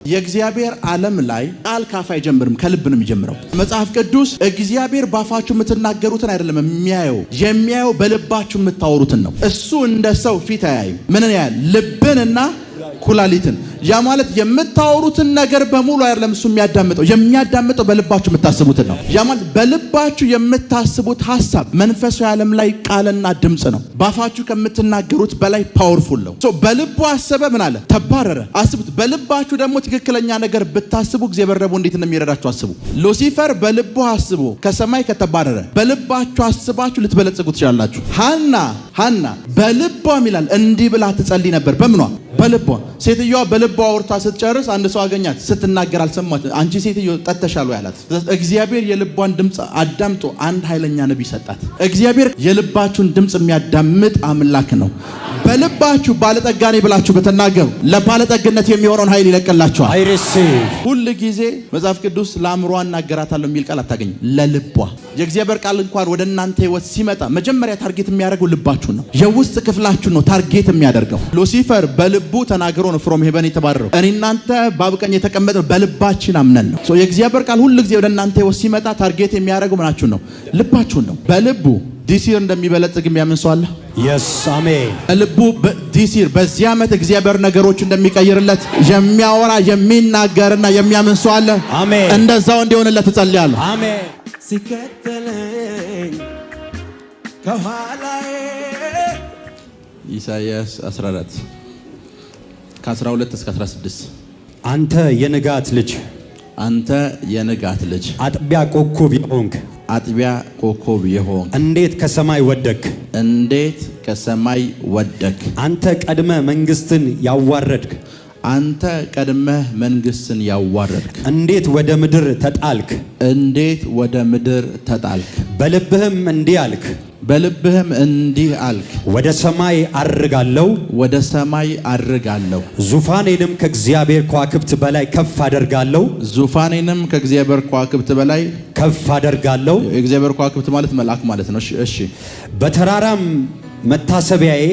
የእግዚአብሔር ዓለም ላይ ቃል ካፍ አይጀምርም፣ ከልብ ነው የሚጀምረው። መጽሐፍ ቅዱስ እግዚአብሔር ባፋችሁ የምትናገሩትን አይደለም የሚያየው በልባችሁ የምታወሩትን ነው። እሱ እንደ ሰው ፊት አያይም። ምንን ያያል? ልብንና ኩላሊትን። ያ ማለት የምታወሩትን ነገር በሙሉ አይደለም እሱ የሚያዳምጠው በልባችሁ የምታስቡትን ነው። ያ ማለት በልባችሁ የምታስቡት ሐሳብ መንፈሳዊ ዓለም ላይ ቃልና ድምጽ ነው። ባፋችሁ ከምትናገሩት በላይ ፓወርፉል ነው። በልቡ አሰበ ምን አለ? ተባረረ። አስቡት። በልባችሁ ደግሞ ትክክለኛ ነገር ብታስቡ እግዚአብሔር ደግሞ እንዴት እንደሚረዳችሁ አስቡ። ሉሲፈር በልቡ አስቦ ከሰማይ ከተባረረ በልባችሁ አስባችሁ ልትበለጽጉ ትችላላችሁ። ሃና በልቧ ይላል እንዲህ ብላ ትጸልይ ነበር። በምኗ? በልቧ። ሴትዮዋ በልቧ አውርታ ስትጨርስ አንድ ሰው አገኛት። ስትናገር አልሰማት። አንቺ ሴትዮ ጠጥተሻል ወይ አላት። እግዚአብሔር የልቧን ድምጽ አዳምጦ አንድ ኃይለኛ ነብይ ሰጣት። እግዚአብሔር የልባችሁን ድምጽ የሚያዳምጥ አምላክ ነው። በልባችሁ ባለጠጋ ነኝ ብላችሁ ብትናገሩ ለባለጠግነት የሚሆነውን ኃይል ይለቅላችኋል። ሁል ጊዜ መጽሐፍ ቅዱስ ለአእምሯ እናገራታለሁ የሚል ቃል አታገኝ። ለልቧ የእግዚአብሔር ቃል እንኳን ወደ እናንተ ህይወት ሲመጣ መጀመሪያ ታርጌት የሚያደርገው ልባችሁን ነው። የውስጥ ክፍላችሁን ነው ታርጌት የሚያደርገው። ሉሲፈር በልቡ ተናግሮ ነው ፍሮም ሄቨን የተባረረው። እኔ እናንተ ባብቀኝ የተቀመጠው በልባችን አምነን ነው። የእግዚአብሔር ቃል ሁል ጊዜ ወደ እናንተ ህይወት ሲመጣ ታርጌት የሚያደርገው ምናችሁን ነው? ልባችሁን ነው። በልቡ ዲሲር እንደሚበለጽግ የሚያምን ሰው አለ? yes አሜን። በልቡ ዲሲር በዚህ ዓመት እግዚአብሔር ነገሮች እንደሚቀይርለት የሚያወራ የሚናገርና የሚያምን ሰው አለ? አሜን። እንደዛው እንዲሆንለት እጸልያለሁ። አሜን። ሲከተለኝ ከኋላዬ ኢሳይያስ 14 ከ12 እስከ 16 አንተ የንጋት ልጅ አጥቢያ ኮከብ የሆንክ እንዴት ከሰማይ ወደክ አንተ ቀድመ መንግስትን ያዋረድክ እንዴት ወደ ምድር ተጣልክ በልብህም እንዲህ አልክ ወደ ሰማይ አርጋለሁ ዙፋኔንም ከእግዚአብሔር ከዋክብት በላይ ከፍ አደርጋለሁ የእግዚአብሔር ከዋክብት ማለት መልአክ ማለት ነው። እሺ በተራራም መታሰቢያዬ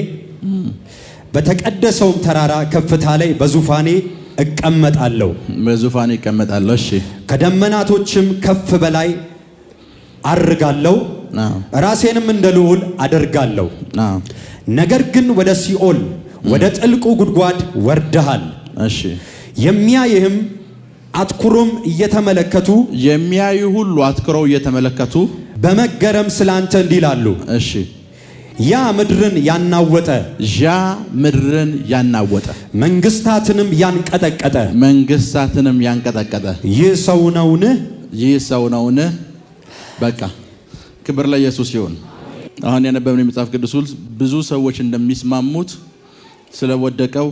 በተቀደሰውም ተራራ ከፍታ ላይ በዙፋኔ እቀመጣለሁ። እሺ ከደመናቶችም ከፍ በላይ አርጋለሁ ራሴንም እንደ ልዑል አደርጋለሁ። ነገር ግን ወደ ሲኦል ወደ ጥልቁ ጉድጓድ ወርደሃል። እሺ የሚያዩ ሁሉ አትኩረው እየተመለከቱ በመገረም ስላንተ እንዲህ ይላሉ። እሺ ያ ምድርን ያናወጠ መንግስታትንም ያንቀጠቀጠ ይህ ሰው ነውን? በቃ ክብር ለኢየሱስ ይሁን። አሁን ያነበብነው የመጽሐፍ ቅዱስ ብዙ ሰዎች እንደሚስማሙት ስለወደቀው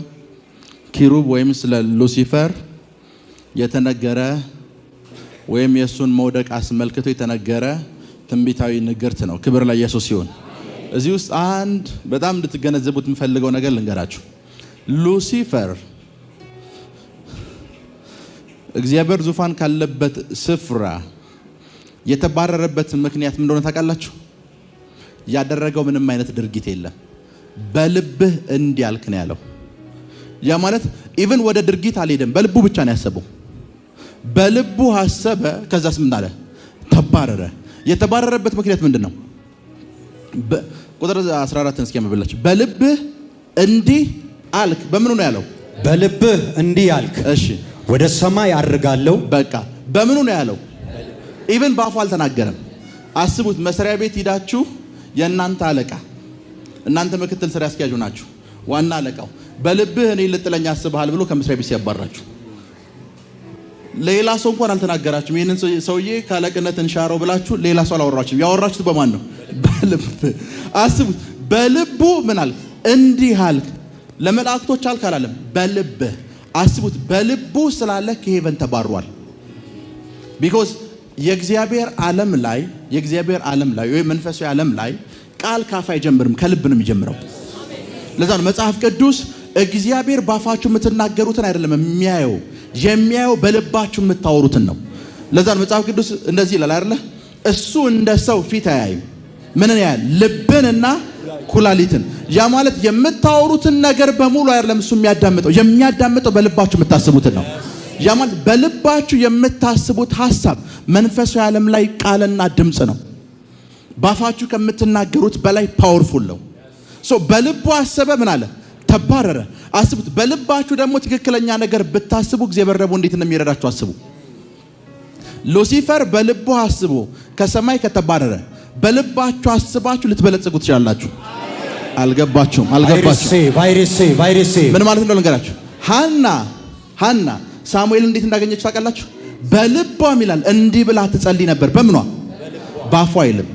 ኪሩብ ወይም ስለ ሉሲፈር የተነገረ ወይም የሱን መውደቅ አስመልክቶ የተነገረ ትንቢታዊ ንግርት ነው። ክብር ለኢየሱስ ይሁን። እዚህ ውስጥ አንድ በጣም እንድትገነዘቡት የምፈልገው ነገር ልንገራችሁ። ሉሲፈር እግዚአብሔር ዙፋን ካለበት ስፍራ የተባረረበት ምክንያት ምን እንደሆነ ታውቃላችሁ? ያደረገው ምንም አይነት ድርጊት የለም። በልብህ እንዲያልክ ነው ያለው። ያ ማለት ኢቭን ወደ ድርጊት አልሄደም። በልቡ ብቻ ነው ያሰበው። በልቡ አሰበ። ከዛስ ምን አለ? ተባረረ። የተባረረበት ምክንያት ምንድነው? ቁጥር 14 እስኪ ያመብላችሁ። በልብህ እንዲህ አልክ። በምኑ ነው ያለው? በልብህ እንዲህ አልክ። እሺ ወደ ሰማይ አርጋለሁ። በቃ በምኑ ነው ያለው? ኢቭን በአፉ አልተናገረም። አስቡት። መስሪያ ቤት ሂዳችሁ የእናንተ አለቃ፣ እናንተ ምክትል ስራ አስኪያጁ ናችሁ፣ ዋና አለቃው በልብህ እኔ ልጥለኛ አስበሃል ብሎ ከመስሪያ ቤት ሲያባራችሁ ሌላ ሰው እንኳን አልተናገራችሁም። ይሄንን ሰውዬ ካለቅነት እንሻረው ብላችሁ ሌላ ሰው አላወራችሁም። ያወራችሁት በማን ነው? በልብ። አስቡት። በልቡ ምን አልክ? እንዲህ አልክ። ለመላእክቶች አልክ አላለም። በልብ። አስቡት። በልቡ ስላለ ከሄቨን ተባሯል። ቢኮዝ የእግዚአብሔር ዓለም ላይ ወይ መንፈሳዊ ዓለም ላይ ቃል ካፍ አይጀምርም፣ ከልብ ነው የሚጀምረው። ለዛ ነው መጽሐፍ ቅዱስ እግዚአብሔር ባፋችሁ የምትናገሩትን አይደለም የሚያየው በልባችሁ የምታወሩትን ነው። ለዛ ነው መጽሐፍ ቅዱስ እንደዚህ ይላል አይደለ? እሱ እንደ ሰው ፊት አያይም። ምንን ያያል? ልብንና ኩላሊትን። ያ ማለት የምታወሩትን ነገር በሙሉ አይደለም እሱ የሚያዳምጠው በልባችሁ የምታስቡትን ነው። ያማል በልባችሁ የምታስቡት ሐሳብ መንፈሳዊ ዓለም ላይ ቃልና ድምጽ ነው። ባፋችሁ ከምትናገሩት በላይ ፓወርፉል ነው። በልቡ አሰበ ምን አለ? ተባረረ። አስቡት። በልባችሁ ደግሞ ትክክለኛ ነገር ብታስቡ እግዚአብሔር ደግሞ እንዴት እንደሚረዳችሁ አስቡ። ሉሲፈር በልቡ አስቦ ከሰማይ ከተባረረ በልባችሁ አስባችሁ ልትበለጽጉ ትችላላችሁ። አልገባችሁም? ምን ማለት ነው ልንገራችሁ። ሐና ሳሙኤል እንዴት እንዳገኘች ታውቃላችሁ? በልቧም ይላል እንዲህ ብላ ትጸልይ ነበር። በምኗ? ባፏ አይልም።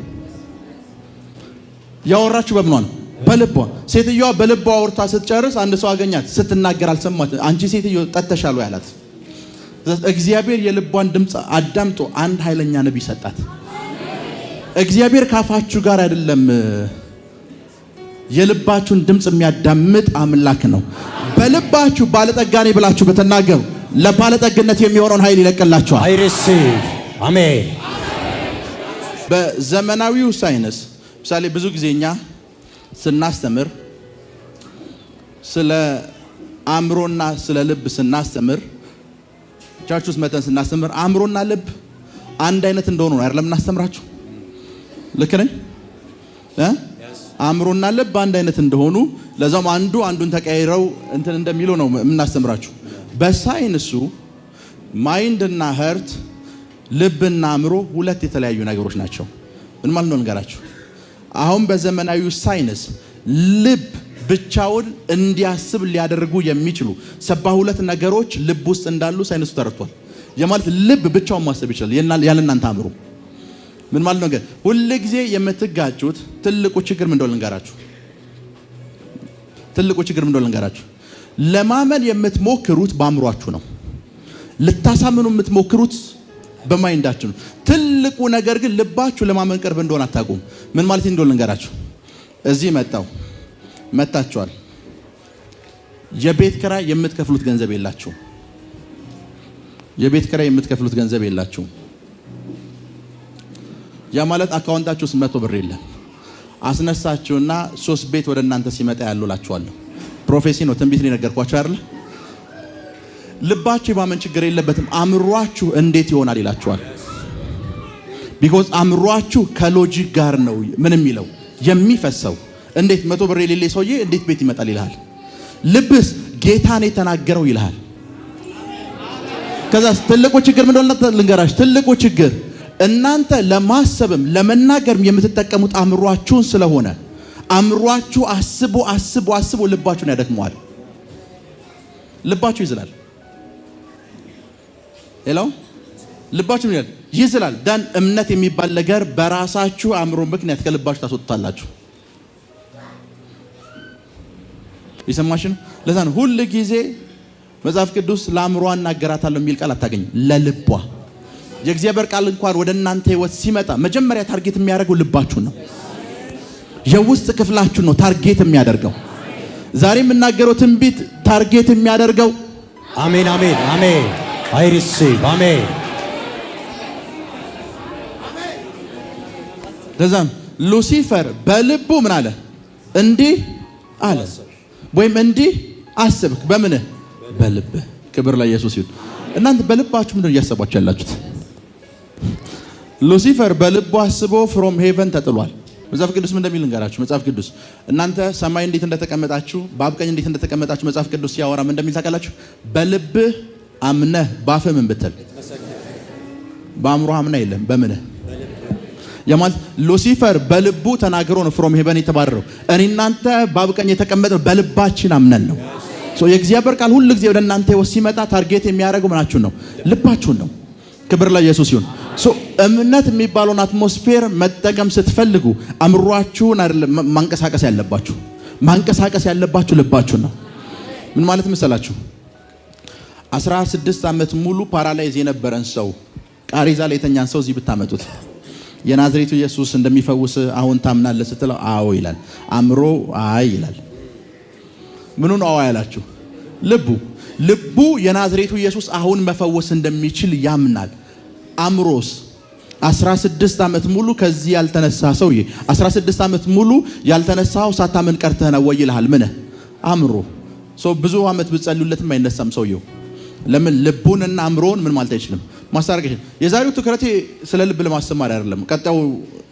ያወራችሁ በምኗ ነው? በልቧ። ሴትዮዋ በልቧ አውርታ ስትጨርስ አንድ ሰው አገኛት ስትናገር አልሰማት። አንቺ ሴትዮ ጠጥተሻል ወይ አላት። እግዚአብሔር የልቧን ድምፅ አዳምጦ አንድ ኃይለኛ ነቢይ ሰጣት። እግዚአብሔር ካፋችሁ ጋር አይደለም የልባችሁን ድምፅ የሚያዳምጥ አምላክ ነው። በልባችሁ ባለጠጋ ነኝ ብላችሁ ብትናገሩ ለባለጠግነት የሚሆነውን ኃይል ይለቅላችኋል። አሜን። በዘመናዊው ሳይንስ ምሳሌ ብዙ ጊዜ እኛ ስናስተምር ስለ አእምሮና ስለ ልብ ስናስተምር ቸርች ውስጥ መተን ስናስተምር አእምሮና ልብ አንድ አይነት እንደሆኑ ነው አይደለም እናስተምራችሁ? ልክ ነኝ? አእምሮና ልብ አንድ አይነት እንደሆኑ ለዛም አንዱን ተቀያይረው እንትን እንደሚሉ ነው የምናስተምራችሁ። በሳይንሱ ማይንድና ሀርት ልብና አእምሮ ሁለት የተለያዩ ነገሮች ናቸው። ምን ማለት ነው ንገራችሁ። አሁን በዘመናዊ ሳይንስ ልብ ብቻውን እንዲያስብ ሊያደርጉ የሚችሉ 72 ነገሮች ልብ ውስጥ እንዳሉ ሳይንሱ ተረድቷል። የማለት ልብ ብቻውን ማሰብ ይችላል ያለ እናንተ አእምሮ። ምን ማለት ነው? ሁሉ ጊዜ የምትጋጩት ትልቁ ችግር ምን እንደሆነ ልንገራችሁ። ለማመን የምትሞክሩት በአእምሯችሁ ነው። ልታሳምኑ የምትሞክሩት በማይንዳችሁ ነው። ትልቁ ነገር ግን ልባችሁ ለማመን ቅርብ እንደሆነ አታውቁም። ምን ማለት እንደሆነ ልንገራችሁ። እዚህ መጣችኋል። የቤት ኪራይ የምትከፍሉት ገንዘብ የላችሁ። ያ ማለት አካውንታችሁ ውስጥ 100 ብር የለም። አስነሳችሁና 3 ቤት ወደ እናንተ ሲመጣ ያሉላችኋለሁ። ፕሮፌሲ ነው፣ ትንቢት ነው የነገርኳችሁ አይደል? ልባችሁ የማመን ችግር የለበትም። አእምሯችሁ እንዴት ይሆናል ይላችኋል። ቢኮዝ አእምሯችሁ ከሎጂክ ጋር ነው ምን የሚለው የሚፈሰው። እንዴት 100 ብር የሌለ ሰውዬ እንዴት ቤት ይመጣል ይልሃል። ልብስ ጌታን የተናገረው ይልሃል። ከዛ ትልቁ ችግር ምን እንደሆነ ልንገራችሁ። ትልቁ ችግር እናንተ ለማሰብም ለመናገርም የምትጠቀሙት አእምሯችሁን ስለሆነ አእምሯችሁ አስቦ ልባችሁን ያደክመዋል። ልባችሁ ይዝላል። ልባችሁ ይዝላል። ዳን እምነት የሚባል ነገር በራሳችሁ አእምሮ ምክንያት ከልባችሁ ታስወጣላችሁ። ይሰማሽን? ለዛ ነው ሁሉ ጊዜ መጽሐፍ ቅዱስ ለአእምሯ እናገራታለሁ የሚል ቃል አታገኝ። ለልቧ የእግዚአብሔር ቃል እንኳን ወደ እናንተ ህይወት ሲመጣ መጀመሪያ ታርጌት የሚያደርገው ልባችሁን ነው። የውስጥ ክፍላችሁን ነው ታርጌት የሚያደርገው። ዛሬ የምናገረው ትንቢት ታርጌት የሚያደርገው አሜን። I receive. አሜን። ለዛም ሉሲፈር በልቡ ምን አለ? እንዲህ አለ ወይም እንዲህ አስብክ። በምን? በልብ። ክብር ለኢየሱስ ይሁን። እናንተ በልባችሁ ምንድነው እያሰባችሁ ያላችሁት? ሉሲፈር በልቡ አስቦ ፍሮም ሄቨን ተጥሏል። መጽሐፍ ቅዱስ ምን እንደሚል እንገራችሁ። መጽሐፍ ቅዱስ እናንተ ሰማይ እንዴት እንደተቀመጣችሁ በአብ ቀኝ እንዴት እንደተቀመጣችሁ መጽሐፍ ቅዱስ ሲያወራ ምን እንደሚል ታውቃላችሁ? በልብህ አምነህ ባፍህ ምን ብትል በአእምሮህ አምነህ የለም በምን የማለት ሉሲፈር በልቡ ተናግሮ ነው ፍሮም ሄቨን የተባረረው። እኔ እናንተ በአብ ቀኝ የተቀመጥነው በልባችን አምነን ነው። የእግዚአብሔር ቃል ሁሉ ጊዜ ወደ እናንተ ሲመጣ ታርጌት የሚያደርገው ምናችሁን ነው? ልባችሁን ነው። ክብር ለኢየሱስ ይሁን። እምነት የሚባለውን አትሞስፌር መጠቀም ስትፈልጉ አእምሯችሁን አይደለም ማንቀሳቀስ ያለባችሁ ልባችሁን ነው። ምን ማለት መሰላችሁ? 16 ዓመት ሙሉ ፓራላይዝ የነበረን ሰው ቃሪዛ ላይ የተኛን ሰው እዚህ ብታመጡት የናዝሬቱ ኢየሱስ እንደሚፈውስ አሁን ታምናለህ ስትለው አዎ ይላል። አእምሮ አይ ይላል። ምኑን አዎ ያላችሁ? ልቡ የናዝሬቱ ኢየሱስ አሁን መፈወስ እንደሚችል ያምናል። አእምሮስ 16 ዓመት ሙሉ ከዚህ ያልተነሳ ሰውዬ 16 ዓመት ሙሉ ያልተነሳው ሳታምን ቀርተህ ነው ወይ ይልሃል። ምን አእምሮ ብዙ ዓመት ብትጸልዩለትም አይነሳም ሰውየው። ለምን ልቡንና አእምሮን ምን ማለት አይችልም ማስታረቅ ይችላል። የዛሬው ትኩረቴ ስለ ልብ ለማስተማር አይደለም። ቀጣዩ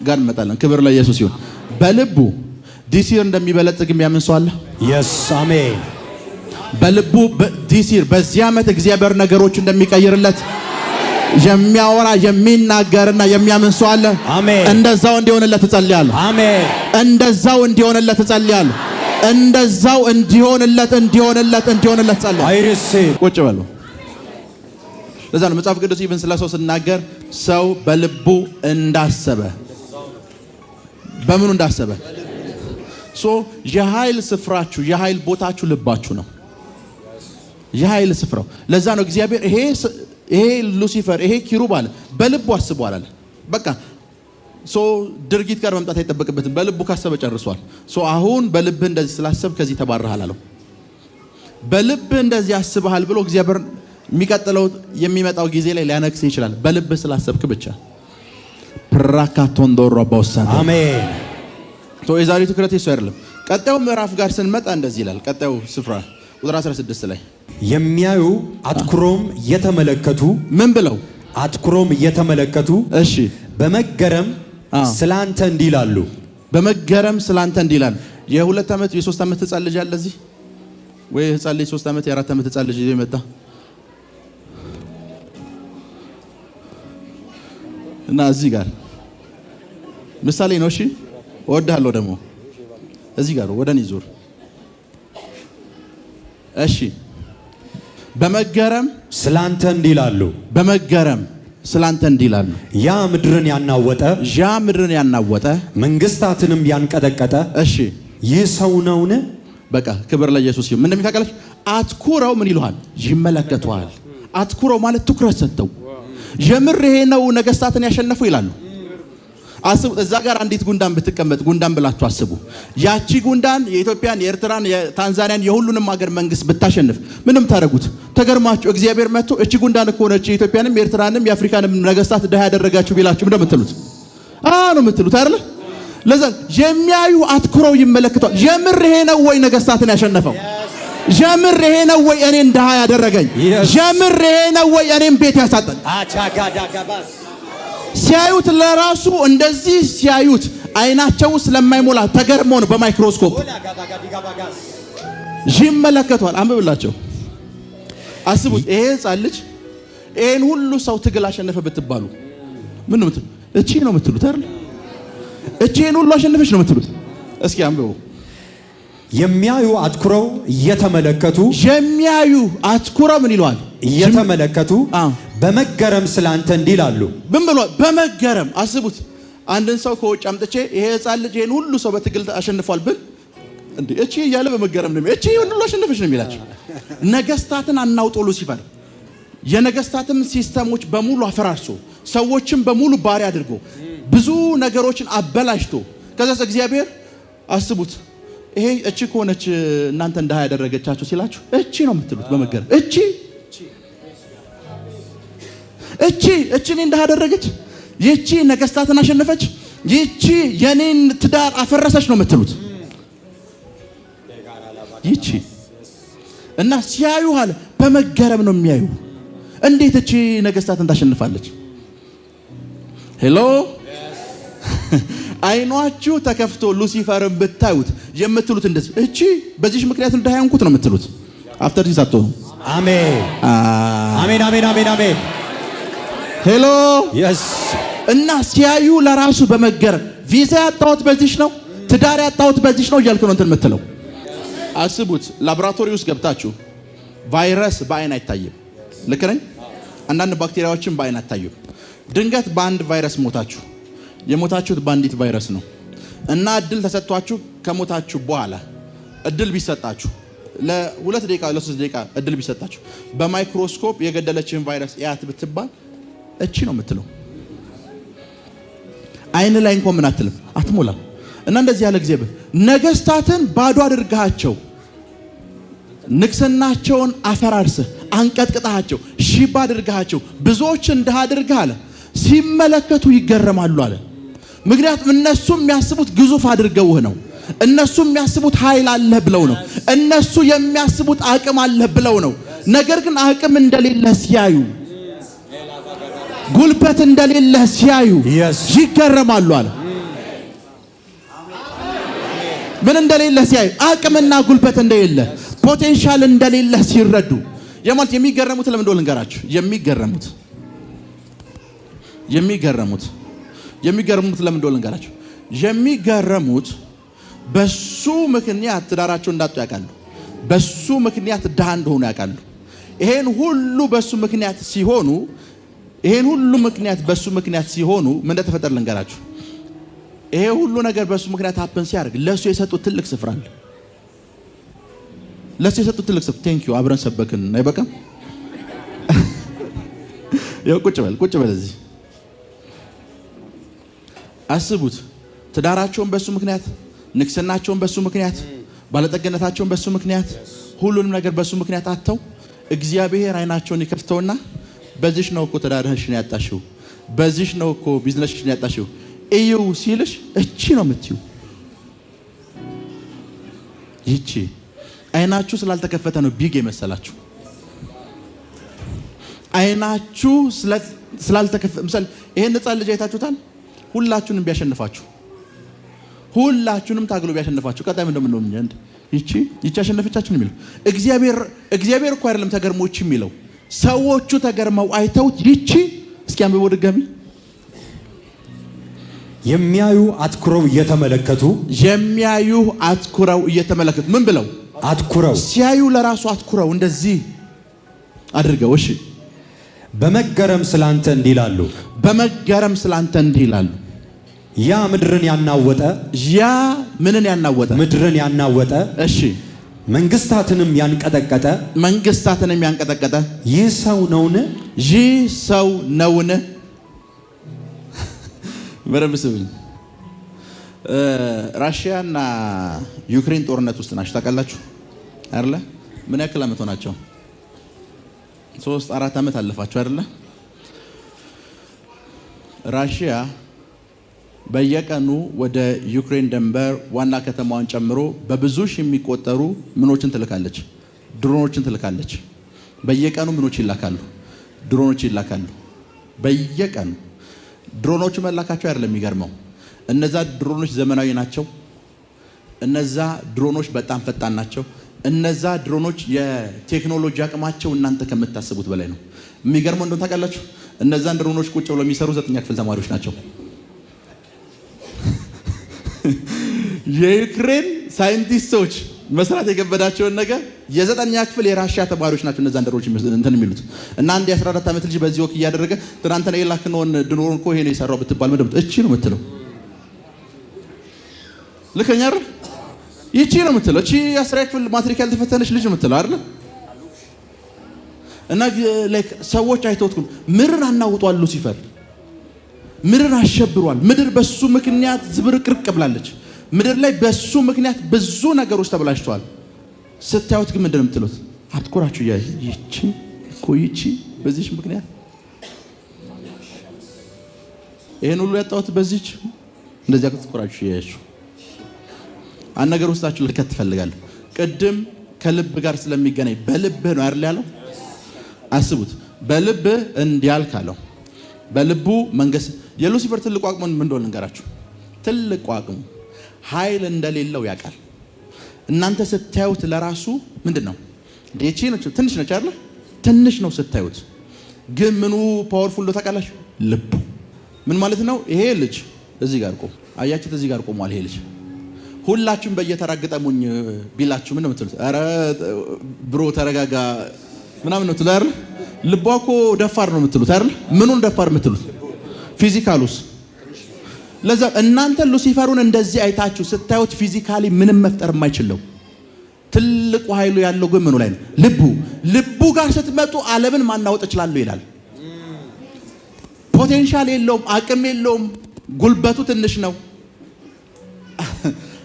ጋር እንመጣለን። ክብር ለኢየሱስ ይሁን። በልቡ ዲሲር እንደሚበለጽግ የሚያምን ሰው አለ? ኢየስ አሜን። በልቡ ዲሲር በዚህ ዓመት እግዚአብሔር ነገሮች እንደሚቀይርለት የሚያወራ የሚናገርና የሚያምን ሰው አለ? አሜን። እንደዛው እንዲሆንለት እጸልያለሁ። አሜን። እንደዛው እንዲሆንለት እጸልያለሁ። እንደዛው እንዲሆንለት እጸልያለሁ። አይርሲ ቁጭ በሉ። ለዛ ነው መጽሐፍ ቅዱስ ኢቭን ስለ ሰው ሲናገር ሰው በልቡ እንዳሰበ በምኑ እንዳሰበ የኃይል ስፍራችሁ የኃይል ቦታችሁ ልባችሁ ነው። የኃይል ስፍራው ለዛ ነው እግዚአብሔር ይሄ ሉሲፈር ይሄ ኪሩብ አለ በልቡ አስቧል አለ። በቃ ድርጊት ጋር መምጣት አይጠበቅበትም። በልቡ ካሰበ ጨርሷል። አሁን በልብህ እንደዚህ ስላሰብ ከዚህ ተባረሃል አለው። በልብህ እንደዚህ አስበሃል ብሎ እግዚአብሔር የሚቀጥለው የሚመጣው ጊዜ ላይ ሊያነክስ ይችላል። በልብህ ስላሰብክ ብቻ ፕራካቶንዶሮ ባውሳን አሜን። የዛሬው ትኩረት እሱ አይደለም። ቀጣዩ ምዕራፍ ጋር ስንመጣ እንደዚህ ይላል። ቀጣዩ ስፍራ ቁጥር 16 ላይ የሚያዩ አትኩሮም እየተመለከቱ ምን ብለው አትኩሮም እየተመለከቱ እሺ በመገረም ስላንተ እንዲህ ይላሉ። በመገረም ስላንተ እንዲህ ይላሉ። የ2 ዓመት የ3 ዓመት ህፃን ልጅ አለ እዚህ ወይ ህፃን ልጅ 3 ዓመት የ4 ዓመት ህፃን ልጅ ይዞ መጣ እና እዚህ ጋር ምሳሌ ነው። እሺ እወድሃለሁ ደግሞ እዚህ ጋር ወደኔ ዙር። እሺ በመገረም ስላንተ እንዲህ ይላሉ። በመገረም ስላንተ እንዲህ ይላሉ። ያ ምድርን ያናወጠ መንግስታትንም ያንቀጠቀጠ እሺ ይህ ሰው ነውን? በቃ ክብር ለኢየሱስ ይሁን። ምን እንደሚታቀለሽ አትኩረው ምን ይሉሃል? ይመለከቱሃል። አትኩረው ማለት ትኩረት ሰጥተው የምር ይሄ ነው ነገስታትን ያሸነፉ ይላሉ። አስቡ። እዛ ጋር አንዲት ጉንዳን ብትቀመጥ ጉንዳን ብላችሁ አስቡ። ያቺ ጉንዳን የኢትዮጵያን፣ የኤርትራን፣ የታንዛኒያን የሁሉንም ሀገር መንግስት ብታሸንፍ ምንም ታደርጉት? ተገርማችሁ እግዚአብሔር መጥቶ እቺ ጉንዳን እኮ ነች የኢትዮጵያንም የኤርትራንም የአፍሪካንም ነገስታት ደሃ ያደረጋችሁ ቢላችሁ ምንድነው የምትሉት? ነው የምትሉት አይደል? ለዛ የሚያዩ አትኩረው ይመለከቷል። የምር ይሄ ነው ወይ ነገስታትን ያሸነፈው? የምር ይሄ ነው ወይ እኔን ደሃ ያደረገኝ? የምር ይሄ ነው ወይ እኔን ቤት ያሳጠኝ? ሲያዩት ለራሱ እንደዚህ ሲያዩት አይናቸው ስለማይሞላ ተገርሞ ነው በማይክሮስኮፕ ይመለከቷል። አንብብላቸው። አስቡት። ይሄ ህፃን ልጅ ይሄን ሁሉ ሰው ትግል አሸነፈ ብትባሉ ምን ነው የምትሉት? እቺ ነው የምትሉት አይደል? እቺን ሁሉ አሸነፈች ነው የምትሉት? እስኪ አንብቡ። የሚያዩ አትኩረው እየተመለከቱ ምን ይሏል? እየተመለከቱ በመገረም ስላንተ እንዲህ ይላሉ። ምን ብሎ በመገረም አስቡት። አንድን ሰው ከውጭ አምጥቼ ይሄ ህፃን ልጅ ይሄን ሁሉ ሰው በትግል አሸንፏል ብል እንዴ እቺ እያለ በመገረም ነው እቺ ሁሉ አሸነፈች ነው የሚላቸው። ነገስታትን አናውጦ ሉሲፈር የነገስታትን ሲስተሞች በሙሉ አፈራርሶ ሰዎችን በሙሉ ባሪያ አድርጎ ብዙ ነገሮችን አበላሽቶ ከዛስ እግዚአብሔር አስቡት ይሄ እቺ ኮነች እናንተ እንዳህ ያደረገቻችሁ ሲላችሁ እቺ ነው የምትሉት በመገረም እቺ እንዳህ ያደረገች ይቺ ነገስታትን አሸነፈች ይቺ የኔን ትዳር አፈረሰች ነው የምትሉት ይቺ እና ሲያዩ አለ በመገረም ነው የሚያዩ። እንዴት እቺ ነገስታትን ታሸንፋለች? ሄሎ አይኗችሁ ተከፍቶ ሉሲፈርን ብታዩት የምትሉት እንደዚህ እቺ በዚህ ምክንያት እንዳያንኩት ነው የምትሉት። አፍተር ዲስ አትሆኑ። አሜን አሜን አሜን አሜን አሜን። ሄሎ የስ እና ሲያዩ ለራሱ በመገረም ቪዛ ያጣሁት በዚህ ነው፣ ትዳር ያጣሁት በዚህ ነው እያልኩ ነው እንትን የምትለው። አስቡት። ላቦራቶሪ ውስጥ ገብታችሁ ቫይረስ በአይን አይታይም። ልክ ነኝ? አንዳንድ ባክቴሪያዎችን በአይን አይታዩም። ድንገት በአንድ ቫይረስ ሞታችሁ የሞታችሁት በአንዲት ቫይረስ ነው እና እድል ተሰጥቷችሁ ከሞታችሁ በኋላ እድል ቢሰጣችሁ ለ2 ደቂቃ ለ3 ደቂቃ እድል ቢሰጣችሁ በማይክሮስኮፕ የገደለችን ቫይረስ ያት ብትባል እቺ ነው የምትለው። አይን ላይ እንኳን ምን አትልም አትሞላም። እና እንደዚህ ያለ ጊዜ ነገስታትን ባዶ አድርጋቸው ንግስናቸውን አፈራርሰህ አንቀጥቅጣቸው ሽባ አድርጋቸው ብዙዎች እንደህ አድርገህ አለ ሲመለከቱ ይገረማሉ አለ። ምክንያቱም እነሱ የሚያስቡት ግዙፍ አድርገውህ ነው። እነሱ የሚያስቡት ኃይል አለ ብለው ነው። እነሱ የሚያስቡት አቅም አለ ብለው ነው። ነገር ግን አቅም እንደሌለ ሲያዩ፣ ጉልበት እንደሌለ ሲያዩ ይገረማሉ አለ። ምን እንደሌለ ሲያዩ፣ አቅምና ጉልበት እንደሌለ፣ ፖቴንሻል እንደሌለ ሲረዱ የማለት የሚገረሙት ለምን እንደሆነ ልንገራችሁ። የሚገረሙት ለምን እንደሆነ ልንገራችሁ። የሚገረሙት በሱ ምክንያት ትዳራቸው እንዳጡ ያውቃሉ። በሱ ምክንያት ድሃ እንደሆኑ ያውቃሉ። ይሄን ሁሉ በሱ ምክንያት ሲሆኑ ምን እንደተፈጠረ ልንገራችሁ። ይሄ ሁሉ ነገር በሱ ምክንያት ሀፕን ሲያደርግ ለሱ የሰጡት ትልቅ ስፍራ አለ። ቴንክ ዩ አብረን ሰበክን አይበቃም? ያው ቁጭ በል እዚህ አስቡት። ትዳራቸውን በሱ ምክንያት፣ ንግስናቸውን በሱ ምክንያት፣ ባለጠግነታቸውን በሱ ምክንያት፣ ሁሉንም ነገር በሱ ምክንያት አጥተው እግዚአብሔር አይናቸውን ይከፍተውና በዚህሽ ነው እኮ ትዳርሽን ያጣሽው፣ በዚህሽ ነው እኮ ቢዝነስሽን ያጣሽው እዩ ሲልሽ እቺ ነው የምትዩ። ይቺ አይናችሁ ስላልተከፈተ ነው ቢግ የመሰላችሁ። አይናችሁ ስላልተከፈተ ምሳሌ ይሄን ሕፃን ልጅ አይታችሁታል። ሁላችሁንም ቢያሸንፋችሁ፣ ሁላችሁንም ታግሎ ቢያሸንፋችሁ ቀጣይ ምን እንደምንሆን እንጂ ይቺ አሸነፈቻችሁ ነው የሚለው እግዚአብሔር እኮ አይደለም ተገርሞ ይቺ የሚለው ሰዎቹ ተገርመው አይተውት ይቺ እስኪ አንብበው ድጋሚ የሚያዩ አትኩረው እየተመለከቱ ምን ብለው አትኩረው ሲያዩ ለራሱ አትኩረው እንደዚህ አድርገው እሺ በመገረም ስላንተ እንዲላሉ ያ ምድርን ያናወጠ እሺ መንግስታትንም ያንቀጠቀጠ ይህ ሰው ነውን? በረብ ስብኝ ራሽያና ዩክሬን ጦርነት ውስጥ ናቸው ታውቃላችሁ አይደለ? ምን ያክል አመት ሆናቸው? 3-4 አመት አለፋቸው አይደለ? ራሽያ በየቀኑ ወደ ዩክሬን ድንበር ዋና ከተማዋን ጨምሮ በብዙ ሺህ የሚቆጠሩ ምኖችን ትልካለች፣ ድሮኖችን ትልካለች። በየቀኑ ምኖች ይላካሉ፣ ድሮኖች ይላካሉ። በየቀኑ ድሮኖቹ መላካቸው አይደለም የሚገርመው፣ እነዛ ድሮኖች ዘመናዊ ናቸው። እነዛ ድሮኖች በጣም ፈጣን ናቸው። እነዛ ድሮኖች የቴክኖሎጂ አቅማቸው እናንተ ከምታስቡት በላይ ነው። የሚገርመው እንደሆነ ታውቃላችሁ? እነዛን ድሮኖች ቁጭ ብለው የሚሰሩ 9ኛ ክፍል ተማሪዎች ናቸው። የዩክሬን ሳይንቲስቶች መስራት የከበዳቸውን ነገር የ9ኛ ክፍል የራሽያ ተማሪዎች ናቸው እነዛን ድሮኖች እንትን የሚሉት። እና አንድ የ14 ዓመት ልጅ በዚህ ወክ እያደረገ ትናንትና የላክነውን ድሮን እኮ ይሄ ነው የሰራው ብትባል ምንድን ነው እቺ ነው የምትለው? ልከኛ አይደል? ይቺ ነው የምትለው። እቺ 10ኛ ክፍል ማትሪክ ያልተፈተነች ልጅ ነው የምትለው አይደል? እና ላይክ ሰዎች አይተውት ምድርን አናውጧል። ሉሲፈር ምድርን አሸብሯል። ምድር በሱ ምክንያት ዝብርቅርቅ ብላለች። ምድር ላይ በሱ ምክንያት ብዙ ነገሮች ተበላሽተዋል። ስታዩት ግን ምንድን ነው የምትሉት? አትኩራችሁ ይቺ በዚህች ምክንያት ይሄን ሁሉ ያጣሁት በዚህች እንደዚያ አትኩራችሁ ያያችሁ አንድ ነገር ውስጣችሁ ልከት ትፈልጋለሁ። ቅድም ከልብ ጋር ስለሚገናኝ በልብህ ነው አይደል ያለው? አስቡት፣ በልብህ እንዲያልክ አለው። በልቡ መንግስት የሉሲፈር ትልቁ አቅሙ ምን እንደሆነ ልንገራችሁ። ትልቁ አቅሙ ኃይል እንደሌለው ያውቃል። እናንተ ስታዩት ለራሱ ምንድን ነው ዴቺ ነው ትንሽ ነች አይደል? ትንሽ ነው ስታዩት፣ ግን ምኑ ፓወርፉል ነው ታውቃላችሁ? ልቡ። ምን ማለት ነው? ይሄ ልጅ እዚህ ጋር ቆም፣ አያችሁት? እዚህ ጋር ቆሟል ይሄ ልጅ። ሁላችሁም በየተራገጠሙኝ ቢላችሁ ምን ነው የምትሉት? ኧረ ብሮ ተረጋጋ ምናምን ነው ትላር። ልቧ እኮ ደፋር ነው የምትሉት አይደል? ምኑን ደፋር የምትሉት? ፊዚካሉስ። ለዛ እናንተ ሉሲፈሩን እንደዚህ አይታችሁ ስታዩት ፊዚካሊ ምንም መፍጠር የማይችለው ትልቁ ኃይሉ ያለው ግን ምኑ ላይ ነው? ልቡ ጋር ስትመጡ ዓለምን ማናወጥ እችላለሁ ይላል። ፖቴንሻል የለውም፣ አቅም የለውም፣ ጉልበቱ ትንሽ ነው።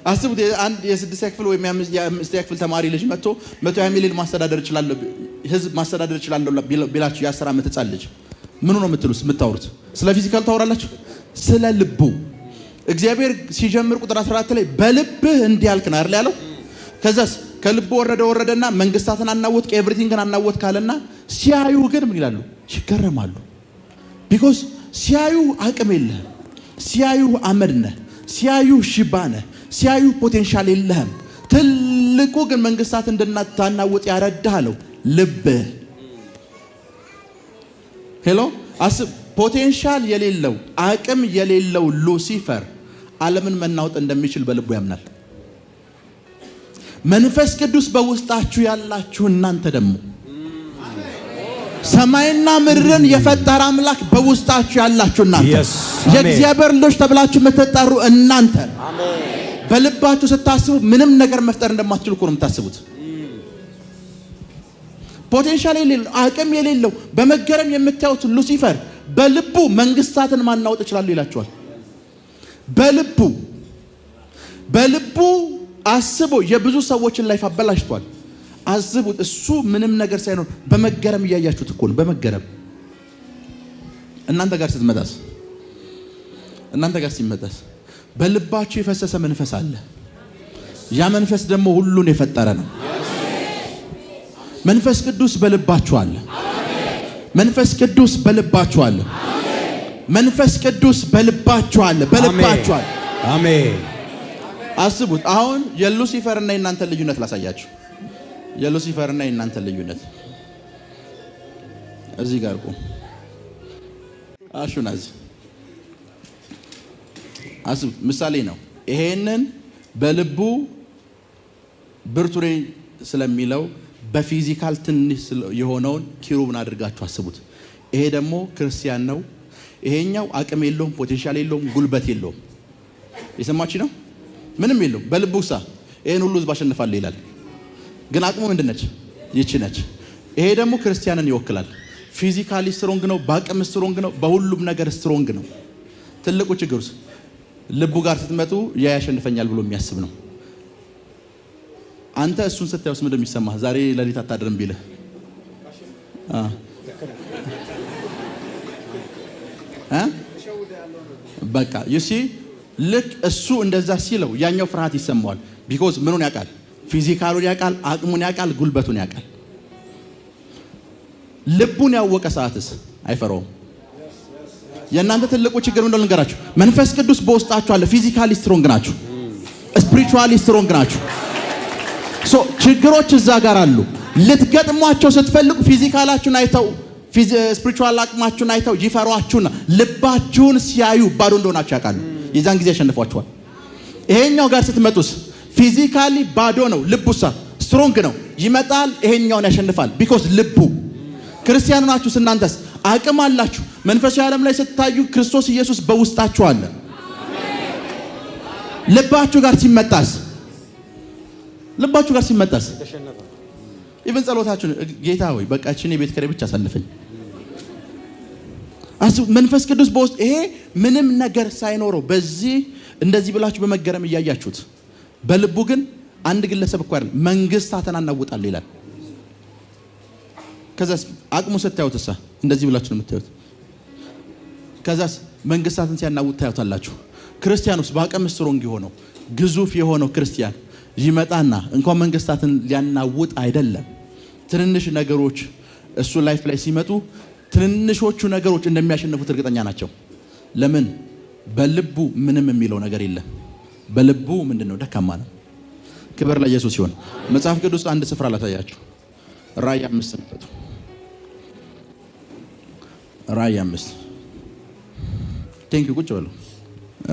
አስቡት፣ አንድ የ6ኛ ክፍል ወይም የ5ኛ ክፍል ተማሪ ልጅ መጥቶ 120 ሚሊዮን ማስተዳደር እችላለሁ፣ ህዝብ ማስተዳደር እችላለሁ ቢላችሁ የ10 ዓመት ህፃን ልጅ ምኑ ነው የምታወሩት? ስለ ፊዚካል ታወራላችሁ? ስለ ልቡ። እግዚአብሔር ሲጀምር ቁጥር 14 ላይ በልብህ እንዲያልክ ነው አይደል ያለው? ከዛስ ከልቡ ወረደና መንግስታትን አናወጥ ኤቭሪቲንግን አናወጥ ካለና ሲያዩ ግን ምን ይላሉ? ይገረማሉ። ቢኮዝ ሲያዩ አቅም የለህም፣ ሲያዩ አመድ ነህ፣ ሲያዩ ሽባ ነህ፣ ሲያዩ ፖቴንሻል የለህም። ትልቁ ግን መንግስታት እንድናታናወጥ ያረዳሃለው ልብህ። ሄሎ አስብ። ፖቴንሻል የሌለው አቅም የሌለው ሉሲፈር ዓለምን መናወጥ እንደሚችል በልቡ ያምናል። መንፈስ ቅዱስ በውስጣችሁ ያላችሁ እናንተ ደግሞ ሰማይና ምድርን የፈጠረ አምላክ በውስጣችሁ ያላችሁ እናንተ የእግዚአብሔር ልጆች ተብላችሁ የምትጠሩ እናንተ በልባችሁ ስታስቡ ምንም ነገር መፍጠር እንደማትችሉ እኮ ነው የምታስቡት። ፖቴንሻል የሌለው አቅም የሌለው በመገረም የምታዩት ሉሲፈር በልቡ መንግስታትን ማናወጥ ይችላል ይላችኋል። በልቡ አስቦ የብዙ ሰዎችን ላይፍ አበላሽቷል። አስቡት። እሱ ምንም ነገር ሳይኖር በመገረም እያያችሁት እኮ ነው። በመገረም እናንተ ጋር ሲመጣስ በልባችሁ የፈሰሰ መንፈስ አለ። ያ መንፈስ ደግሞ ሁሉን የፈጠረ ነው። መንፈስ ቅዱስ በልባችሁ አለ። መንፈስ ቅዱስ በልባችሁ አለ። መንፈስ ቅዱስ በልባችሁ አለ። አሜን። አስቡት። አሁን የሉሲፈርና የእናንተ ልዩነት ላሳያችሁ። የሉሲፈርና የእናንተ ልዩነት እዚህ ጋር ቆም። አሹናዝ አስቡት። ምሳሌ ነው። ይሄንን በልቡ ብርቱ ነኝ ስለሚለው በፊዚካል ትንሽ የሆነውን ኪሩብን አድርጋችሁ አስቡት። ይሄ ደግሞ ክርስቲያን ነው። ይሄኛው አቅም የለውም፣ ፖቴንሻል የለውም፣ ጉልበት የለውም። የሰማችሁ ነው። ምንም የለውም። በልቡሳ ይሄን ሁሉ ህዝብ አሸንፋለሁ ይላል። ግን አቅሙ ምንድነች? ይቺ ነች። ይሄ ደግሞ ክርስቲያንን ይወክላል። ፊዚካሊ ስትሮንግ ነው፣ በአቅም ስትሮንግ ነው፣ በሁሉም ነገር ስትሮንግ ነው። ትልቁ ችግሩስ ልቡ ጋር ስትመጡ ያ ያሸንፈኛል ብሎ የሚያስብ ነው። አንተ እሱን ስታዩስ ምንድን የሚሰማህ? ዛሬ ለሊት አታድርም ቢልህ በቃ ዩሲ ልክ እሱ እንደዛ ሲለው ያኛው ፍርሃት ይሰማዋል። ቢኮዝ ምኑን ያውቃል? ፊዚካሉን ያውቃል፣ አቅሙን ያውቃል፣ ጉልበቱን ያውቃል። ልቡን ያወቀ ሰዓትስ አይፈራውም። የእናንተ ትልቁ ችግር ምንድነው ልንገራችሁ? መንፈስ ቅዱስ በውስጣችሁ አለ። ፊዚካሊ ስትሮንግ ናችሁ፣ ስፒሪቹዋሊ ስትሮንግ ናችሁ። ችግሮች እዛ ጋር አሉ። ልትገጥሟቸው ስትፈልጉ ፊዚካላችሁን አይተው ስፒሪቹዋል አቅማችሁን አይተው ይፈሯችሁና ልባችሁን ሲያዩ ባዶ እንደሆናችሁ ያውቃሉ። የዛን ጊዜ ያሸንፏችኋል። ይሄኛው ጋር ስትመጡስ ፊዚካሊ ባዶ ነው፣ ልቡሳ ስትሮንግ ነው። ይመጣል፣ ይሄኛውን ያሸንፋል። ቢኮዝ ልቡ ክርስቲያኑ ናችሁስ። እናንተስ አቅም አላችሁ። መንፈሳዊ ዓለም ላይ ስታዩ ክርስቶስ ኢየሱስ በውስጣችሁ አለ። ልባችሁ ጋር ሲመጣስ ኢቭን ጸሎታችሁ ጌታ ሆይ በቃ እቺ ቤት ከሬ ብቻ አሳልፈኝ። መንፈስ ቅዱስ በውስጥ ይሄ ምንም ነገር ሳይኖረው በዚህ እንደዚህ ብላችሁ በመገረም እያያችሁት፣ በልቡ ግን አንድ ግለሰብ እኮ አይደል መንግስታትን አናውጣለን ይላል። ከዛስ አቅሙ ስታዩትሳ እንደዚህ ብላችሁ ነው የምታዩት። ከዛስ መንግስታትን ሲያናውጥ ታዩታላችሁ። ክርስቲያኑስ በአቅም ስትሮንግ የሆነው ግዙፍ የሆነው ክርስቲያን ይመጣና እንኳን መንግስታትን ሊያናውጥ አይደለም ትንንሽ ነገሮች እሱ ላይፍ ላይ ሲመጡ ትንንሾቹ ነገሮች እንደሚያሸንፉት እርግጠኛ ናቸው። ለምን? በልቡ ምንም የሚለው ነገር የለም። በልቡ ምንድነው? ደካማ ነው። ክብር ለኢየሱስ ይሁን። መጽሐፍ ቅዱስ አንድ ስፍራ ላሳያችሁ። ራእይ 5 ራእይ 5 ቴንክ ዩ ቁጭ በሉ።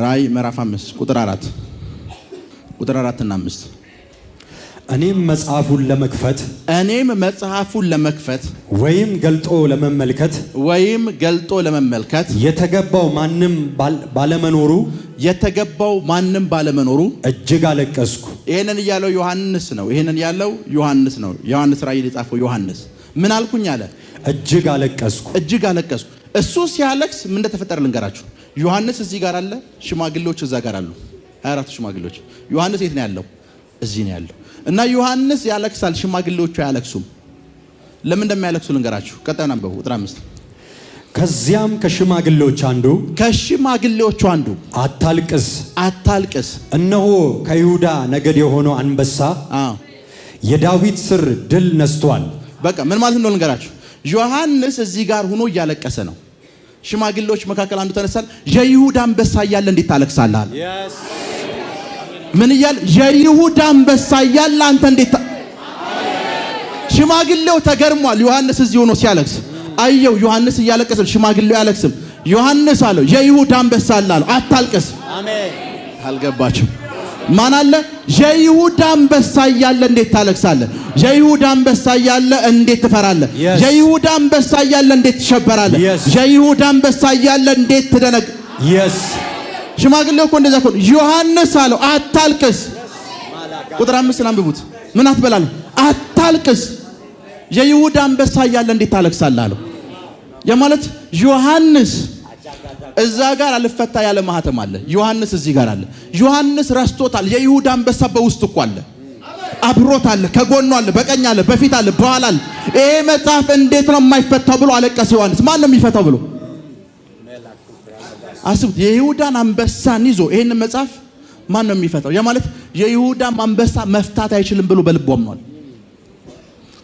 ራእይ ምዕራፍ 5 ቁጥር 4 እና 5 እኔም መጽሐፉን ለመክፈት ወይም ገልጦ ለመመልከት የተገባው ማንም ባለመኖሩ እጅግ አለቀስኩ። ይሄንን ያለው ዮሐንስ ነው። ዮሐንስ ራእይ የጻፈው ዮሐንስ ምን አልኩኝ አለ? እጅግ አለቀስኩ። እሱ ሲያለቅስ ምን እንደተፈጠረ ልንገራችሁ። ዮሐንስ እዚህ ጋር አለ፣ ሽማግሌዎች እዛ ጋር አሉ። 24 ሽማግሌዎች። ዮሐንስ የት ነው ያለው? እዚህ ነው ያለው። እና ዮሐንስ ያለቅሳል፣ ሽማግሌዎቹ አያለቅሱም። ለምን እንደሚያለቅሱ ልንገራችሁ። ቀጣዩን አንብቡ። ቁጥር 5 ከዚያም ከሽማግሌዎቹ አንዱ አታልቅስ፣ እነሆ ከይሁዳ ነገድ የሆነው አንበሳ የዳዊት ስር ድል ነስቷል። በቃ ምን ማለት እንደሆነ ልንገራችሁ። ዮሐንስ እዚህ ጋር ሆኖ እያለቀሰ ነው። ሽማግሌዎች መካከል አንዱ ተነሳል። የይሁዳ አንበሳ እያለ እንዴት ታለቅሳለህ? ምን እያለ? የይሁዳ አንበሳ እያለ አንተ እንዴት? ሽማግሌው ተገርሟል። ዮሐንስ እዚህ ሆኖ ሲያለቅስ አየው። ዮሐንስ እያለቀሰ፣ ሽማግሌው ያለቅስም። ዮሐንስ አለው የይሁዳ አንበሳ አለ። አታልቅስ። አሜን። አልገባችም? ማን አለ? የይሁዳ አንበሳ እያለ እንዴት ታለቅሳለህ? የይሁዳ አንበሳ እያለ እንዴት ትፈራለህ? የይሁዳ አንበሳ እያለ እንዴት ትሸበራለህ? የይሁዳ አንበሳ እያለ እንዴት ትደነቅ? ሽማግሌው እኮ እንደዛ እኮ ዮሐንስ አለው አታልቅስ። ቁጥር 5 አንብቡት። ምን አትበላል? አታልቅስ። የይሁዳ አንበሳ እያለ እንዴት ታለቅሳለህ አለው። የማለት ዮሐንስ እዛ ጋር አልፈታ ያለ ማህተም አለ። ዮሐንስ እዚህ ጋር አለ። ዮሐንስ ረስቶታል። የይሁዳ አንበሳ በውስጥ እኮ አለ፣ አብሮት አለ፣ ከጎኑ አለ፣ በቀኝ አለ፣ በፊት አለ፣ በኋላ አለ። ይሄ መጽሐፍ እንዴት ነው የማይፈታው ብሎ አለቀሰ ዮሐንስ። ማን ነው የሚፈታው ብሎ አስቡት። የይሁዳን አንበሳን ይዞ ይሄን መጽሐፍ ማን ነው የሚፈታው? የማለት የይሁዳ አንበሳ መፍታት አይችልም ብሎ በልቡ አምኗል።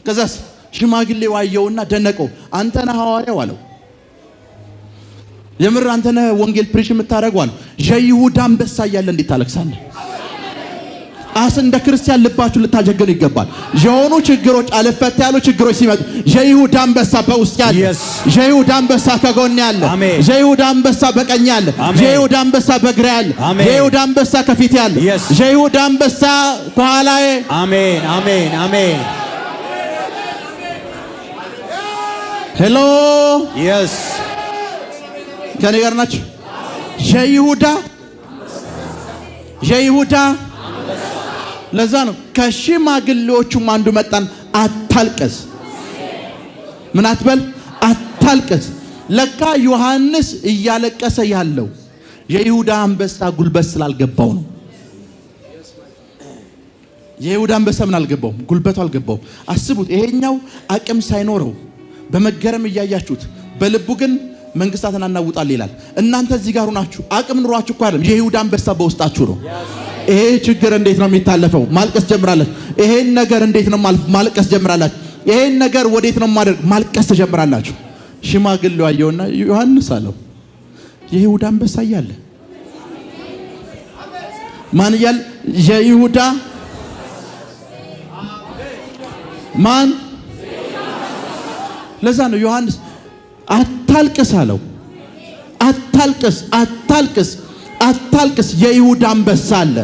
ከዛስ ሽማግሌው አየውና ደነቀው። አንተ ነህ ሐዋርያው አለው። የምር አንተ ነህ ወንጌል ፕሪች የምታደርገው አለው። የይሁዳ አንበሳ እያለ እንዴት ታለቅሳለህ? እንደ ክርስቲያን ልባችሁ ልታጀግኑ ይገባል። የሆኑ ችግሮች አልፈታ ያሉ ችግሮች ሲመጡ የይሁዳ አንበሳ በውስጥ ያለ፣ የይሁዳ አንበሳ ከጎን ያለ፣ የይሁዳ አንበሳ በቀኝ ያለ፣ የይሁዳ አንበሳ በግራ ያለ፣ የይሁዳ አንበሳ ከፊት ያለ፣ የይሁዳ አንበሳ ከኋላዬ። አሜን አሜን አሜን። ሄሎ ኢየስ ከኔ ጋር ናችሁ? የይሁዳ ለዛ ነው ከሽማግሌዎቹም አንዱ መጣን። አታልቅስ። ምን አትበል? አታልቅስ። ለካ ዮሐንስ እያለቀሰ ያለው የይሁዳ አንበሳ ጉልበት ስላልገባው ነው። የይሁዳ አንበሳ ምን አልገባውም? ጉልበቱ አልገባውም። አስቡት። ይሄኛው አቅም ሳይኖረው በመገረም እያያችሁት፣ በልቡ ግን መንግስታትን አናውጣል ይላል። እናንተ እዚህ ጋር ሆናችሁ አቅም ኑሯችሁ እኮ አይደለም፣ የይሁዳ አንበሳ በውስጣችሁ ነው። ይሄ ችግር እንዴት ነው የሚታለፈው? ማልቀስ ጀምራላችሁ። ይሄን ነገር እንዴት ነው ማልቀስ ጀምራላችሁ። ይሄን ነገር ወዴት ነው ማድረግ? ማልቀስ ተጀምራላችሁ። ሽማግሌው አየውና ዮሐንስ አለው የይሁዳ አንበሳ እያለ ማን እያለ? የይሁዳ ማን? ለዛ ነው ዮሐንስ አታልቅስ አለው። አታልቅስ አታልቅስ አታልቅስ። የይሁዳ አንበሳ አለ።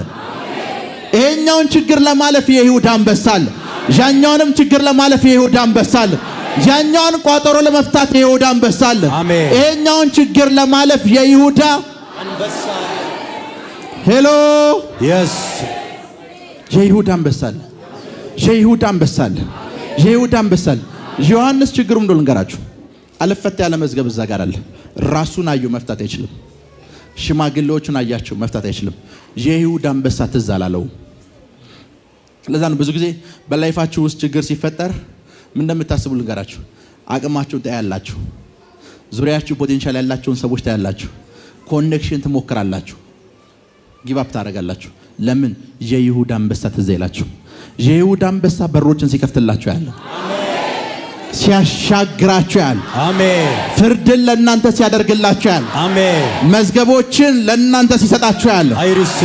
ይሄኛውን ችግር ለማለፍ የይሁዳ አንበሳ አለ። ያኛውንም ችግር ለማለፍ የይሁዳ አንበሳ አለ። ያኛውን ቋጠሮ ለመፍታት የይሁዳ አንበሳ አለ። ይሄኛውን ችግር ለማለፍ የይሁዳ አንበሳ አለ። ሄሎ ኢየስ የይሁዳ አንበሳ አለ። የይሁዳ አንበሳ አለ። የይሁዳ አንበሳ አለ። ዮሐንስ ችግሩም እንደው ልንገራችሁ፣ አልፈታ ያለ መዝገብ እዛ ጋር አለ። ራሱን አዩ፣ መፍታት አይችልም። ሽማግሌዎቹን አያቸው፣ መፍታት አይችልም። የይሁዳ አንበሳ ትዝ አላለው። ለዛ ነው ብዙ ጊዜ በላይፋችሁ ውስጥ ችግር ሲፈጠር ምን እንደምታስቡ ልንገራችሁ። አቅማችሁን ታያላችሁ፣ ዙሪያችሁ ፖቴንሻል ያላቸውን ሰዎች ታያላችሁ፣ ኮኔክሽን ትሞክራላችሁ፣ ጊቭ አፕ ታደርጋላችሁ። ለምን? የይሁዳ አንበሳ ትዝ ይላችሁ። የይሁዳ አንበሳ በሮችን ሲከፍትላችሁ ያለው፣ ሲያሻግራችሁ ያለ፣ አሜን። ፍርድን ለእናንተ ሲያደርግላችሁ ያለ፣ አሜን። መዝገቦችን ለእናንተ ሲሰጣችሁ ያለ፣ አይርሲ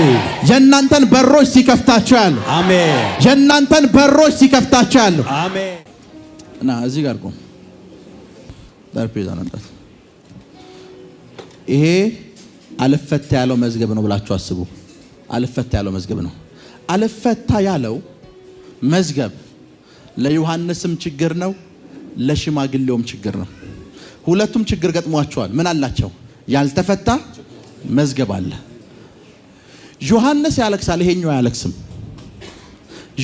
የእናንተን በሮች ሲከፍታችሁ ያለ፣ አሜን። የእናንተን በሮች ሲከፍታችሁ ያለ፣ አሜን። እና እዚህ ጋር ቆም ጠረጴዛ ነጣት። ይሄ አልፈታ ያለው መዝገብ ነው ብላችሁ አስቡ። አልፈታ ያለው መዝገብ ነው። አልፈታ ያለው መዝገብ ለዮሐንስም ችግር ነው፣ ለሽማግሌውም ችግር ነው። ሁለቱም ችግር ገጥሟቸዋል። ምን አላቸው? ያልተፈታ መዝገብ አለ። ዮሐንስ ያለቅሳል፣ ይሄኛው አያለቅስም።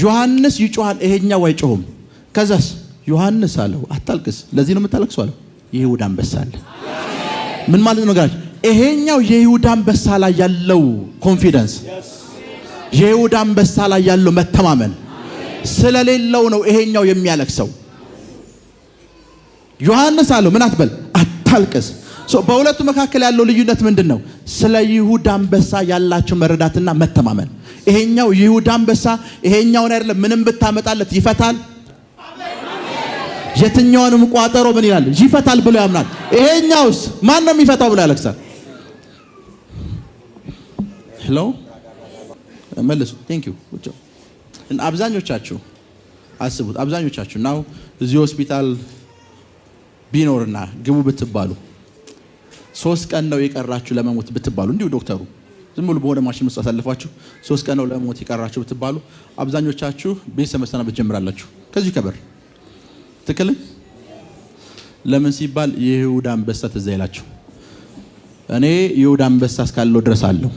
ዮሐንስ ይጮሃል፣ ይሄኛው አይጮህም። ከዛስ ዮሐንስ አለው አታልቅስ። ለዚህ ነው የምታለቅሰው አለው። የይሁዳ አንበሳ አለ። ምን ማለት ነው? ይሄኛው የይሁዳ አንበሳ ላይ ያለው ኮንፊደንስ፣ የይሁዳ አንበሳ ላይ ያለው መተማመን ስለሌለው ነው ይሄኛው የሚያለቅሰው። ዮሐንስ አለው ምን አትበል፣ አታልቅስ። በሁለቱ መካከል ያለው ልዩነት ምንድን ነው? ስለ ይሁዳ አንበሳ ያላቸው መረዳትና መተማመን። ይሄኛው ይሁዳ አንበሳ ይሄኛውን አይደለም ምንም ብታመጣለት ይፈታል። የትኛውንም ቋጠሮ ምን ይላል ይፈታል ብሎ ያምናል። ይሄኛውስ ማን ነው የሚፈታው ብሎ ያለቅሳል። ሄሎ መልሱ። ቴንክ ዩ። አብዛኞቻችሁ አስቡት፣ አብዛኞቻችሁ ናው እዚህ ሆስፒታል ቢኖርና ግቡ ብትባሉ 3 ቀን ነው የቀራችሁ ለመሞት ብትባሉ፣ እንዲሁ ዶክተሩ ዝም ብሎ በሆነ ማሽን ውስጥ አሳልፋችሁ 3 ቀን ነው ለመሞት የቀራችሁ ብትባሉ አብዛኞቻችሁ ቤተሰብ መሰናበት ጀምራላችሁ ከዚህ ከበር ትክክል። ለምን ሲባል የይሁዳ አንበሳ ትዝ ይላችሁ። እኔ ይሁዳ አንበሳ እስካለው ድረስ አለው።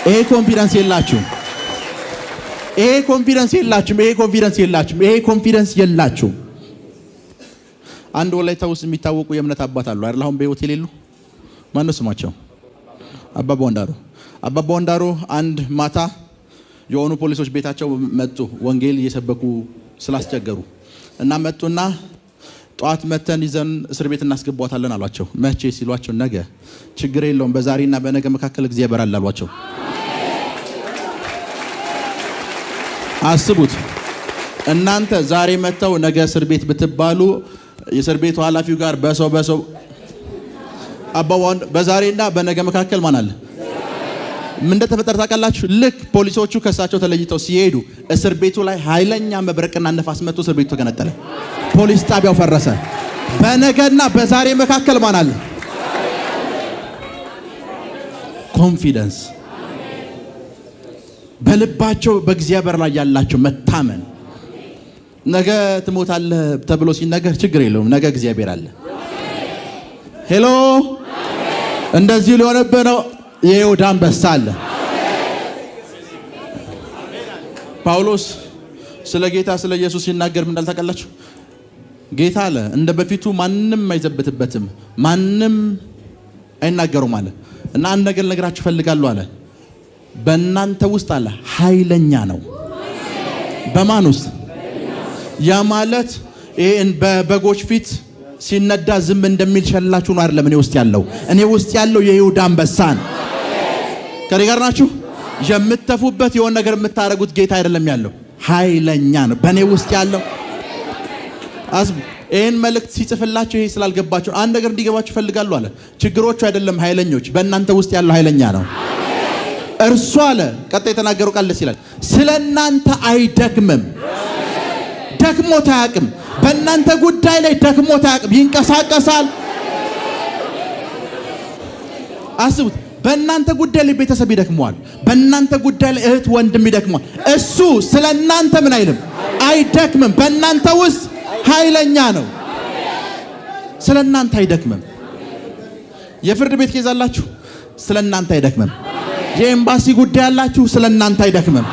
ይሄ ኮንፊደንስ የላችሁም። ይሄ ኮንፊደንስ የላችሁም። አንድ ወላይታ ውስጥ የሚታወቁ የእምነት አባት አሉ አይደል? አሁን በህይወት የሌሉ ማነው ስማቸው? አባባ ወንዳሮ አንድ ማታ የሆኑ ፖሊሶች ቤታቸው መጡ፣ ወንጌል እየሰበኩ ስላስቸገሩ እና መጡና ጧት መተን ይዘን እስር ቤት እናስገቧታለን አሏቸው። መቼ ሲሏቸው ነገ። ችግር የለውም በዛሬና በነገ መካከል እግዚአብሔር አለ አሏቸው። አስቡት እናንተ ዛሬ መተው ነገ እስር ቤት ብትባሉ የእስር ቤቱ ኃላፊው ጋር በሰው አባዋን በዛሬና በነገ መካከል ማን አለ? ምን እንደተፈጠረ ታውቃላችሁ? ልክ ፖሊሶቹ ከሳቸው ተለይተው ሲሄዱ እስር ቤቱ ላይ ኃይለኛ መብረቅና ነፋስ መጥቶ እስር ቤቱ ተገነጠለ። ፖሊስ ጣቢያው ፈረሰ። በነገና በዛሬ መካከል ማን አለ? ኮንፊደንስ፣ በልባቸው በእግዚአብሔር ላይ ያላቸው መታመን። ነገ ትሞታለህ ተብሎ ሲነገር ችግር የለውም ነገ እግዚአብሔር አለ። ሄሎ እንደዚህ ሊሆንብህ ነው። የይሁዳ አንበሳ አለ። ጳውሎስ ስለ ጌታ ስለ ኢየሱስ ሲናገር ምን እንዳልታውቃላችሁ? ጌታ አለ እንደ በፊቱ ማንም አይዘብትበትም፣ ማንም አይናገሩም አለ እና አንድ ነገር ልነግራችሁ ፈልጋለሁ አለ። በእናንተ ውስጥ አለ ኃይለኛ ነው። በማን ውስጥ? ያ ማለት ይሄን በበጎች ፊት ሲነዳ ዝም እንደሚል ሸላችሁ ነው አይደለም። እኔ ውስጥ ያለው የይሁዳ አንበሳ ነው። ከኔ ጋር ናችሁ? የምትተፉበት የሆነ ነገር የምታረጉት ጌታ አይደለም ያለው፣ ኃይለኛ ነው። በእኔ ውስጥ ያለው አስቡ። ይሄን መልእክት ሲጽፍላችሁ ይሄ ስላልገባችሁ አንድ ነገር እንዲገባችሁ ፈልጋለሁ አለ። ችግሮቹ አይደለም ኃይለኞች፣ በእናንተ ውስጥ ያለው ኃይለኛ ነው። እርሱ አለ ቀጣይ የተናገረው ቃል ደስ ይላል። ስለናንተ አይደክምም፣ ደክሞት አያውቅም። በእናንተ ጉዳይ ላይ ደክሞት አያውቅም፣ ይንቀሳቀሳል። አስቡት፣ በእናንተ ጉዳይ ላይ ቤተሰብ ይደክመዋል፣ በእናንተ ጉዳይ ላይ እህት ወንድም ይደክመዋል። እሱ ስለናንተ ምን አይልም፣ አይደክምም። በእናንተ ውስጥ ኃይለኛ ነው፣ ስለናንተ አይደክምም። የፍርድ ቤት ኬዝ አላችሁ፣ ስለናንተ አይደክምም። የኤምባሲ ጉዳይ አላችሁ፣ ስለናንተ አይደክምም።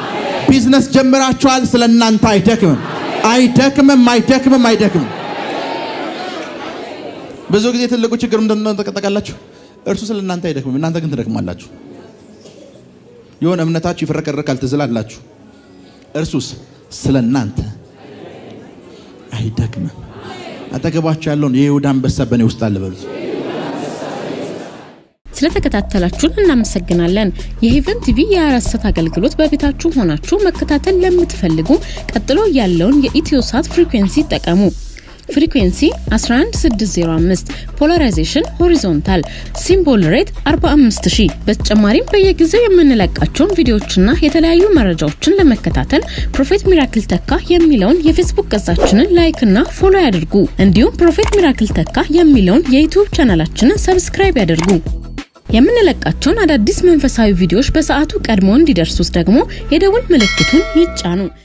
ቢዝነስ ጀምራችኋል፣ ስለናንተ አይደክምም። አይደክምም። ብዙ ጊዜ ትልቁ ችግር እንደሆነ ተቀጣቃላችሁ። እርሱ ስለናንተ አይደክምም፣ እናንተ ግን ትደክማላችሁ። የሆነ እምነታችሁ ይፈረከረካል፣ ትዝላላችሁ። እርሱስ ስለናንተ አይደክምም። አጠገባችሁ ያለውን የይሁዳ አንበሳ በእኔ ውስጥ አለ በሉት። ስለተከታተላችሁን እናመሰግናለን። የሄቨን ቲቪ የ24 አገልግሎት በቤታችሁ ሆናችሁ መከታተል ለምትፈልጉ ቀጥሎ ያለውን የኢትዮሳት ፍሪኩዌንሲ ተጠቀሙ። ፍሪኩዌንሲ 11605፣ ፖላራይዜሽን ሆሪዞንታል፣ ሲምቦል ሬት 45000። በተጨማሪም በየጊዜው የምንለቃቸውን ቪዲዮዎችና የተለያዩ መረጃዎችን ለመከታተል ፕሮፌት ሚራክል ተካ የሚለውን የፌስቡክ ገጻችንን ላይክ እና ፎሎ ያድርጉ። እንዲሁም ፕሮፌት ሚራክል ተካ የሚለውን የዩቲዩብ ቻናላችንን ሰብስክራይብ ያድርጉ። የምንለቃቸውን አዳዲስ መንፈሳዊ ቪዲዮዎች በሰዓቱ ቀድሞ እንዲደርሱት ደግሞ የደውል ምልክቱን ይጫኑ።